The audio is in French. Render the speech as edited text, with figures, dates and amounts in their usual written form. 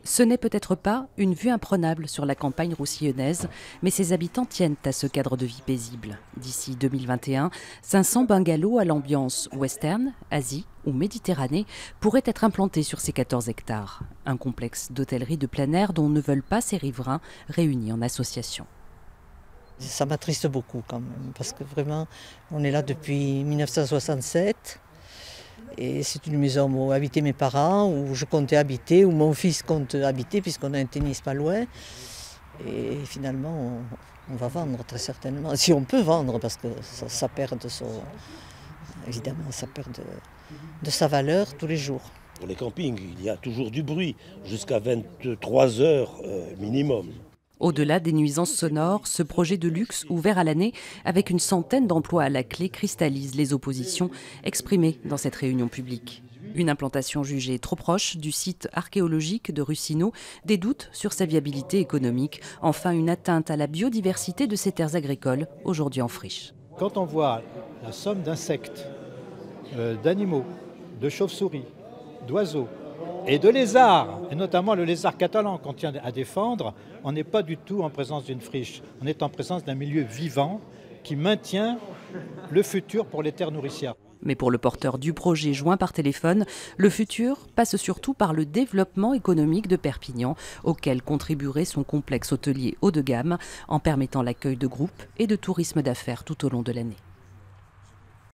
Ce n'est peut-être pas une vue imprenable sur la campagne roussillonnaise, mais ses habitants tiennent à ce cadre de vie paisible. D'ici 2021, 500 bungalows à l'ambiance western, Asie ou Méditerranée pourraient être implantés sur ces 14 hectares. Un complexe d'hôtellerie de plein air dont ne veulent pas ces riverains réunis en association. Ça m'attriste beaucoup quand même, parce que vraiment, on est là depuis 1967. Et c'est une maison où habitaient mes parents, où je comptais habiter, où mon fils compte habiter, puisqu'on a un tennis pas loin. Et finalement, on va vendre très certainement. Si on peut vendre, parce que ça perd de son. Évidemment, ça perd de sa valeur tous les jours. Pour les campings, il y a toujours du bruit, jusqu'à 23 heures minimum. Au-delà des nuisances sonores, ce projet de luxe ouvert à l'année, avec une centaine d'emplois à la clé, cristallise les oppositions exprimées dans cette réunion publique. Une implantation jugée trop proche du site archéologique de Russino, des doutes sur sa viabilité économique, enfin une atteinte à la biodiversité de ces terres agricoles, aujourd'hui en friche. Quand on voit la somme d'insectes, d'animaux, de chauves-souris, d'oiseaux, et de lézards, et notamment le lézard catalan qu'on tient à défendre, on n'est pas du tout en présence d'une friche. On est en présence d'un milieu vivant qui maintient le futur pour les terres nourricières. Mais pour le porteur du projet joint par téléphone, le futur passe surtout par le développement économique de Perpignan, auquel contribuerait son complexe hôtelier haut de gamme, en permettant l'accueil de groupes et de tourisme d'affaires tout au long de l'année.